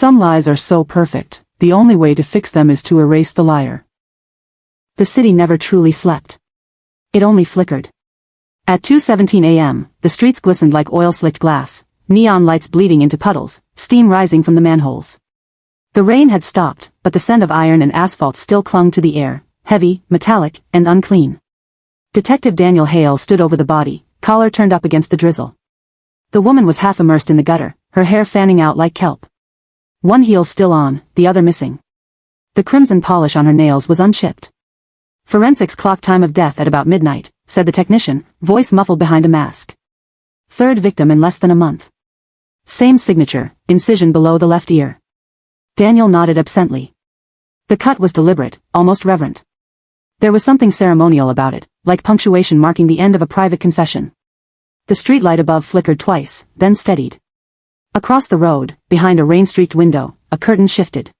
Some lies are so perfect, the only way to fix them is to erase the liar. The city never truly slept. It only flickered. At 2:17 a.m., the streets glistened like oil-slicked glass, neon lights bleeding into puddles, steam rising from the manholes. The rain had stopped, but the scent of iron and asphalt still clung to the air, heavy, metallic, and unclean. Detective Daniel Hale stood over the body, collar turned up against the drizzle. The woman was half immersed in the gutter, her hair fanning out like kelp. One heel still on, the other missing. The crimson polish on her nails was unchipped. Forensics clocked time of death at about midnight, said the technician, voice muffled behind a mask. Third victim in less than a month. Same signature, incision below the left ear. Daniel nodded absently. The cut was deliberate, almost reverent. There was something ceremonial about it, like punctuation marking the end of a private confession. The streetlight above flickered twice, then steadied. Across the road, behind a rain-streaked window, a curtain shifted.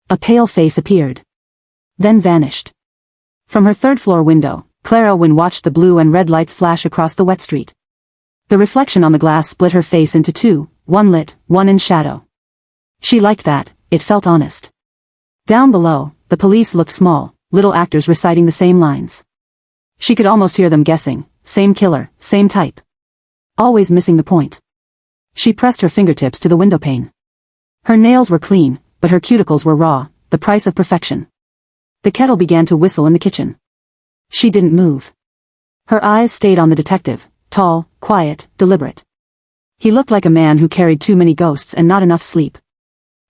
A pale face appeared. Then vanished. From her third-floor window, Clara Wynne watched the blue and red lights flash across the wet street. The reflection on the glass split her face into two, one lit, one in shadow. She liked that, it felt honest. Down below, the police looked small, little actors reciting the same lines. She could almost hear them guessing, same killer, same type. Always missing the point. She pressed her fingertips to the windowpane. Her nails were clean, but her cuticles were raw, the price of perfection. The kettle began to whistle in the kitchen. She didn't move. Her eyes stayed on the detective, tall, quiet, deliberate. He looked like a man who carried too many ghosts and not enough sleep.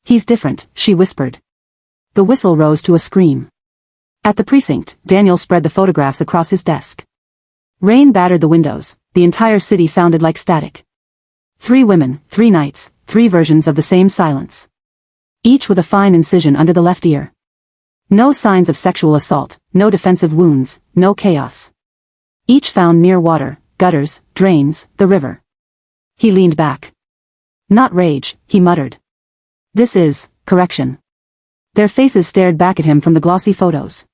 He's different, she whispered. The whistle rose to a scream. At the precinct, Daniel spread the photographs across his desk. Rain battered the windows, the entire city sounded like static. 3 women, 3 nights, 3 versions of the same silence. Each with a fine incision under the left ear. No signs of sexual assault, no defensive wounds, no chaos. Each found near water, gutters, drains, the river. He leaned back. Not rage, he muttered. This is correction. Their faces stared back at him from the glossy photos.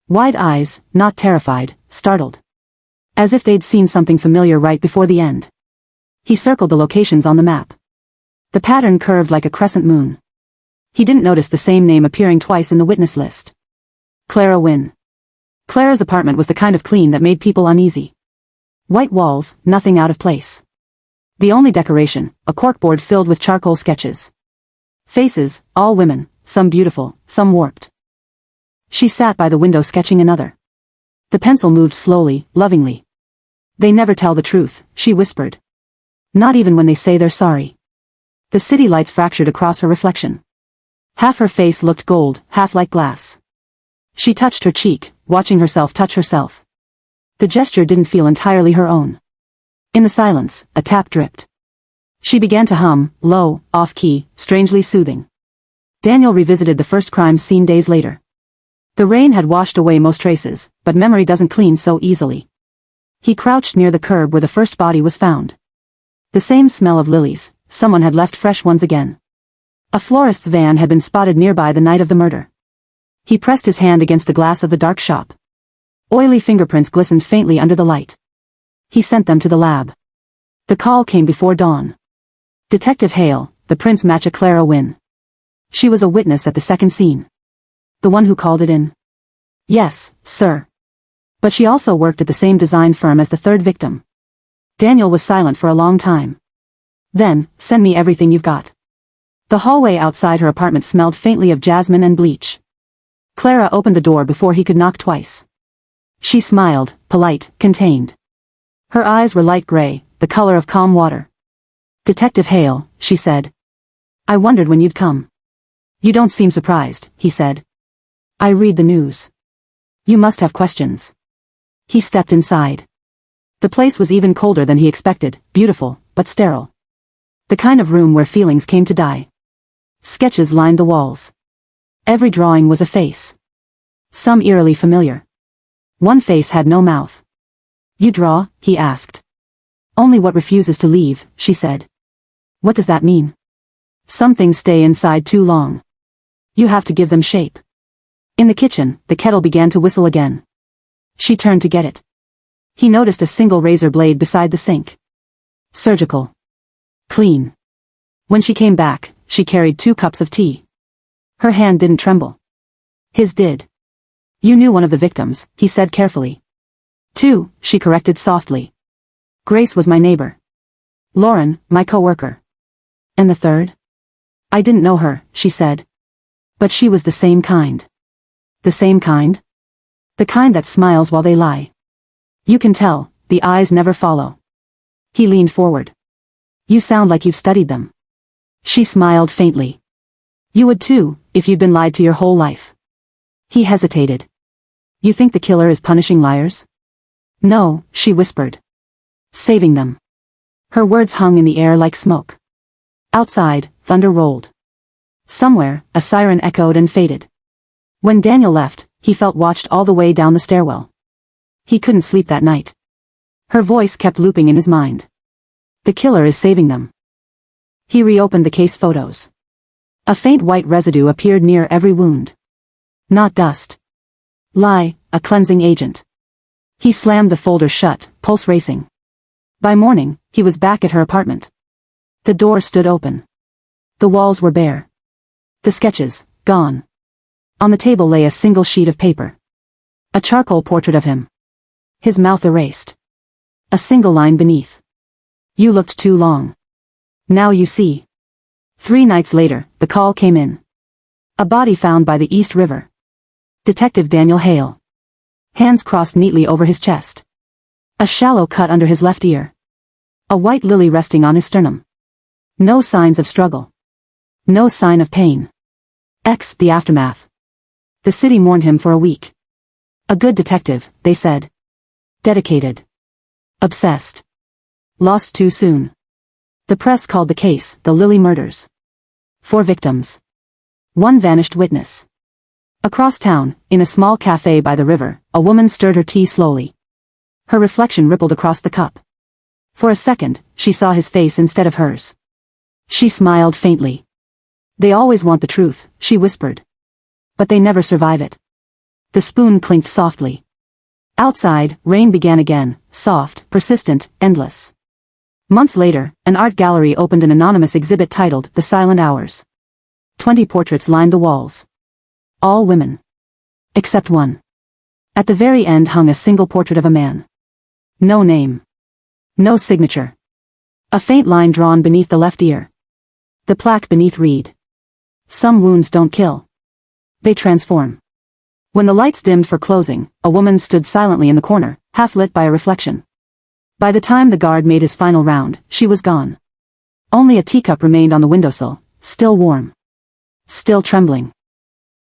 Wide eyes, not terrified, startled. As if they'd seen something familiar right before the end. He circled the locations on the map. The pattern curved like a crescent moon. He didn't notice the same name appearing twice in the witness list. Clara Wynne. Clara's apartment was the kind of clean that made people uneasy. White walls, nothing out of place. The only decoration, a corkboard filled with charcoal sketches. Faces, all women, some beautiful, some warped. She sat by the window sketching another. The pencil moved slowly, lovingly. They never tell the truth, she whispered. Not even when they say they're sorry. The city lights fractured across her reflection. Half her face looked gold, half like glass. She touched her cheek, watching herself touch herself. The gesture didn't feel entirely her own. In the silence, a tap dripped. She began to hum, low, off-key, strangely soothing. Daniel revisited the first crime scene days later. The rain had washed away most traces, but memory doesn't clean so easily. He crouched near the curb where the first body was found. The same smell of lilies, someone had left fresh ones again. A florist's van had been spotted nearby the night of the murder. He pressed his hand against the glass of the dark shop. Oily fingerprints glistened faintly under the light. He sent them to the lab. The call came before dawn. Detective Hale, the prints match a Clara Wynne. She was a witness at the second scene. The one who called it in? Yes, sir. But she also worked at the same design firm as the third victim. Daniel was silent for a long time. Then, send me everything you've got. The hallway outside her apartment smelled faintly of jasmine and bleach. Clara opened the door before he could knock twice. She smiled, polite, contained. Her eyes were light gray, the color of calm water. Detective Hale, she said. I wondered when you'd come. You don't seem surprised, he said. I read the news. You must have questions. He stepped inside. The place was even colder than he expected, beautiful, but sterile. The kind of room where feelings came to die. Sketches lined the walls. Every drawing was a face. Some eerily familiar. One face had no mouth. You draw? He asked. Only what refuses to leave, she said. What does that mean? Some things stay inside too long. You have to give them shape. In the kitchen, the kettle began to whistle again. She turned to get it. He noticed a single razor blade beside the sink. Surgical. Clean. When she came back, she carried 2 cups of tea. Her hand didn't tremble. His did. You knew one of the victims, he said carefully. 2, she corrected softly. Grace was my neighbor. Lauren, my coworker. And the 3rd? I didn't know her, she said. But she was the same kind. The same kind? The kind that smiles while they lie. You can tell, the eyes never follow. He leaned forward. You sound like you've studied them. She smiled faintly. You would too, if you'd been lied to your whole life. He hesitated. You think the killer is punishing liars? No, she whispered. Saving them. Her words hung in the air like smoke. Outside, thunder rolled. Somewhere, a siren echoed and faded. When Daniel left, he felt watched all the way down the stairwell. He couldn't sleep that night. Her voice kept looping in his mind. The killer is saving them. He reopened the case photos. A faint white residue appeared near every wound. Not dust. Lye, a cleansing agent. He slammed the folder shut, pulse racing. By morning, he was back at her apartment. The door stood open. The walls were bare. The sketches, gone. On the table lay a single sheet of paper. A charcoal portrait of him. His mouth erased. A single line beneath. You looked too long. Now you see. 3 nights later, the call came in. A body found by the East River. Detective Daniel Hale. Hands crossed neatly over his chest. A shallow cut under his left ear. A white lily resting on his sternum. No signs of struggle. No sign of pain. The aftermath. The city mourned him for a week. A good detective, they said. Dedicated. Obsessed. Lost too soon. The press called the case the Lily Murders. 4 victims. 1 vanished witness. Across town, in a small cafe by the river, a woman stirred her tea slowly. Her reflection rippled across the cup. For a second, she saw his face instead of hers. She smiled faintly. They always want the truth, she whispered. But they never survive it. The spoon clinked softly. Outside, rain began again, soft, persistent, endless. Months later, an art gallery opened an anonymous exhibit titled The Silent Hours. 20 portraits lined the walls. All women. Except one. At the very end hung a single portrait of a man. No name. No signature. A faint line drawn beneath the left ear. The plaque beneath read. Some wounds don't kill. They transform. When the lights dimmed for closing, a woman stood silently in the corner, half lit by a reflection. By the time the guard made his final round, she was gone. Only a teacup remained on the windowsill, still warm. Still trembling.